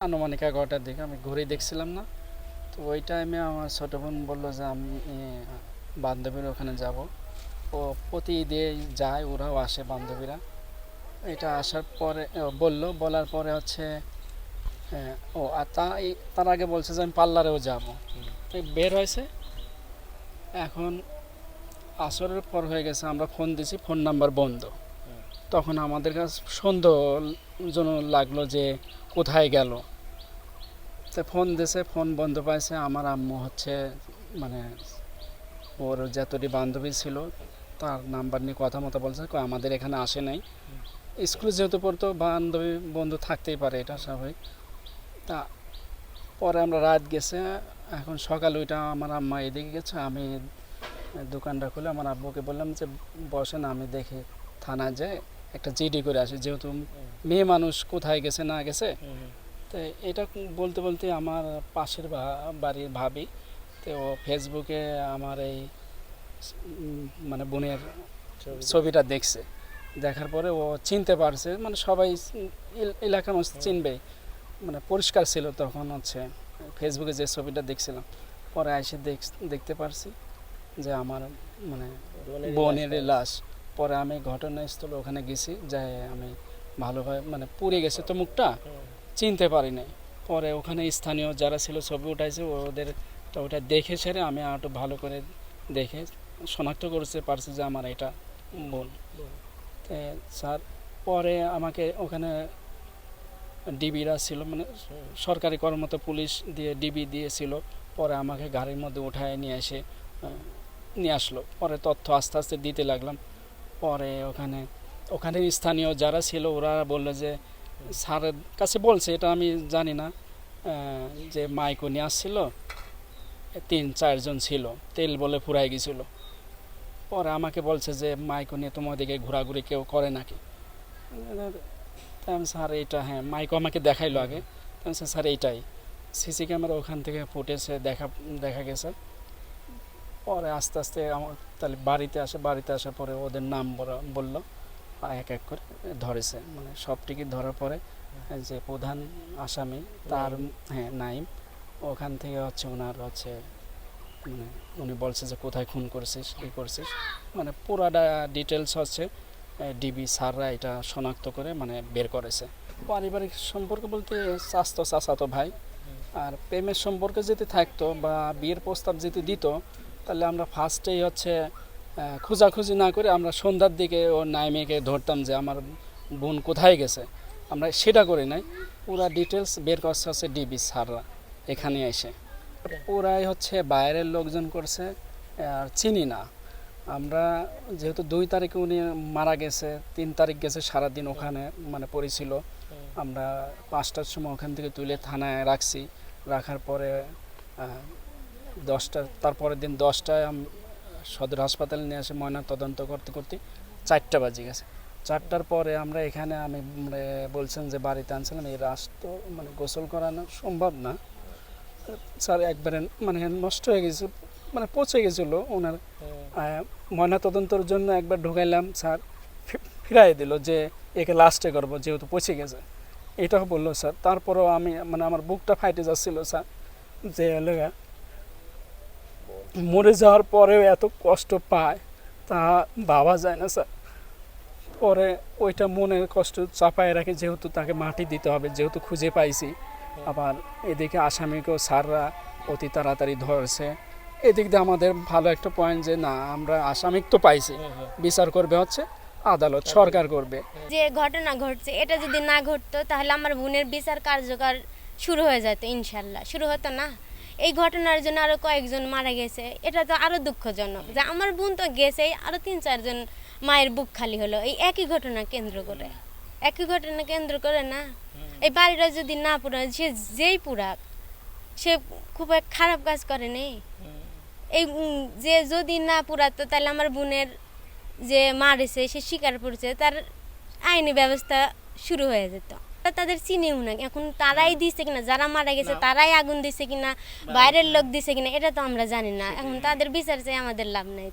আনুমানিক ১১টার দিকে আমি ঘুরে দেখছিলাম না। তো ওই টাইমে আমার ছোট বোন বললো যে আমি বান্ধবীর ওখানে যাব। ও প্রতিদিন যায়, ওরাও আসে বান্ধবীরা। এটা আসার পরে বলার পরে হচ্ছে ও আর তার আগে বলছে যে আমি পার্লারেও যাব। তো বের হয়েছে। এখন আসরের পর হয়ে গেছে, আমরা ফোন দিছি, ফোন নাম্বার বন্ধ। তখন আমাদের কাছে সন্দেহজনক লাগলো যে কোথায় গেল। তো ফোন দিছে, ফোন বন্ধ পাইছে। আমার আম্মু হচ্ছে মানে ওর যতটি বান্ধবী ছিল তার নাম্বার নিয়ে কথা মতো বলছে, আমাদের এখানে আসে নাই। স্কুলে যেহেতু পড়তো, বান্ধবী বন্ধু থাকতেই পারে, এটা স্বাভাবিক। তা পরে আমরা রাত গেছে। এখন সকাল ওইটা আমার আম্মা এদিকে গেছে, আমি দোকানটা খুলে আমার আব্বুকে বললাম যে বসেন, আমি দেখে থানায় যাই একটা জিডি করে আসি, যেহেতু মেয়ে মানুষ কোথায় গেছে না গেছে। তো এটা বলতে বলতে আমার পাশের বাড়ির ভাবি, তো ও ফেসবুকে আমার এই মানে বোনের ছবিটা দেখছে। দেখার পরে ও চিনতে পারছে, মানে সবাই এলাকার মানুষ চিনবে, মানে পরিষ্কার ছিল তখন হচ্ছে ফেসবুকে যে ছবিটা দেখছিলাম। পরে এসে দেখতে পারছি যে আমার মানে বোনের লাশ। পরে আমি ঘটনাস্থলে ওখানে গেছি, যাই আমি ভালোভাবে মানে পুড়ে গেছে তো মুখটা, চিনতে পারি নাই। পরে ওখানে স্থানীয় যারা ছিল ছবি উঠাইছে, ওদের ওটা দেখে সেরে আমি একটু ভালো করে দেখে শনাক্ত করতে পারছি যে আমার এটা বোন। তো স্যার পরে আমাকে ওখানে ডিবিরা ছিল, মানে সরকারি কর্মরত পুলিশ দিয়ে ডিবি দিয়েছিল। পরে আমাকে গাড়ির মধ্যে উঠায় নিয়ে এসে নিয়ে আসলো। পরে তথ্য আস্তে আস্তে দিতে লাগলাম। পরে ওখানে স্থানীয় যারা ছিল ওরা বললো যে স্যারের কাছে বলছে, এটা আমি জানি না, যে মাইকো নিয়ে আসছিল, ৩-৪ জন ছিল, তেল বলে ফুরাই গেছিলো। পরে আমাকে বলছে যে মাইকো নিয়ে তোমাদেরকে ঘোরাঘুরি কেউ করে নাকি। তাই আমি স্যার এইটা, হ্যাঁ মাইকো আমাকে দেখাইলো আগে। তাই স্যার এইটাই সিসি ক্যামেরা ওখান থেকে ফুটেছে, দেখা গেছে। পরে আস্তে আস্তে আমার তাহলে বাড়িতে আসার পরে ওদের নাম বললো, এক এক করে ধরেছে, মানে সব টিকিট ধরার পরে যে প্রধান আসামি তার, হ্যাঁ নাইম, ওখান থেকে হচ্ছে ওনার হচ্ছে মানে উনি বলছে যে কোথায় খুন করছিস, কী করছিস, মানে পুরাটা ডিটেলস হচ্ছে ডিবি স্যাররা এটা শনাক্ত করে মানে বের করেছে। পারিবারিক সম্পর্ক বলতে চাচাতো ভাই। আর প্রেমের সম্পর্কে যদি থাকতো বা বিয়ের প্রস্তাব যদি দিত, তাহলে আমরা ফার্স্টেই হচ্ছে খোঁজাখুঁজি না করে আমরা সন্ধ্যার দিকে ও নাইমেকে ধরতাম যে আমার বোন কোথায় গেছে। আমরা সেটা করি নাই, পুরা ডিটেলস বের করছে হচ্ছে ডিবি স্যাররা এখানে এসে। ওরাই হচ্ছে বাইরের লোকজন করছে, আর চিনি না আমরা। যেহেতু 2 তারিখে উনি মারা গেছে, 3 তারিখ গেছে সারাদিন ওখানে মানে পড়েছিল। আমরা 5টার সময় ওখান থেকে তুলে থানায় রাখছি। রাখার পরে তারপরের দিন 10টায় সদর হাসপাতালে নিয়ে আসে ময়না তদন্ত করতে করতে 4টা বাজে গেছে। 4টার পরে আমরা এখানে আমি মানে বলছেন যে বাড়িতে আনছিলাম, এই রাস্তা মানে গোসল করানো সম্ভব না স্যার, একবারে মানে নষ্ট হয়ে গেছে, মানে পচে গেছিলো ওনার। ময়না তদন্তের জন্য একবার ঢুকাইলাম, স্যার ফিরাই দিল যে একে লাস্টে করবো যেহেতু পচে গেছে, এটাও বললো স্যার। তারপরেও আমি মানে আমার বুকটা ফাইটে যাচ্ছিলো স্যার, যে এলাকা মরে যাওয়ার পরেও এত কষ্ট পায় তা ভাবা যায় না স্যার। পরে ওইটা মনের কষ্ট চাপায় রাখে, যেহেতু তাকে মাটি দিতে হবে, যেহেতু খুঁজে পাইছি। আবার এদিকে আসামিকেও স্যাররা অতি তাড়াতাড়ি ধরছে। এদিক দিয়ে আমাদের ভালো একটা পয়েন্ট যে না, আমরা আসামিক তো পাইছি, বিচার করবে হচ্ছে আদালত, সরকার করবে। যে ঘটনা ঘটছে এটা যদি না ঘটতো তাহলে আমার বোনের বিচার কার্যকর শুরু হয়ে যেত, ইনশাল্লাহ শুরু হতো না। এই ঘটনার জন্য আরো কয়েকজন মারা গেছে, এটা তো আরো দুঃখজনক যে আমার বোন তো গেছে, আরো 3-4 জন মায়ের বুক খালি হলো এই একই ঘটনা কেন্দ্র করে না। এই বাড়িটা যদি না পুরা, সে যেই পুরাক সে খুব এক খারাপ কাজ করে নেই। এই যে যদি না পুরাতো তাহলে আমার বোনের যে মারেছে, সে স্বীকার করছে, তার আইনি ব্যবস্থা শুরু হয়ে যেত। তাদের চিনেও না এখন, তারাই দিছে কিনা, যারা মারা গেছে তারাই আগুন দিছে কিনা, বাইরের লোক দিছে কিনা, এটা তো আমরা জানি না। এখন তাদের বিচার চাই, আমাদের লাভ নাই।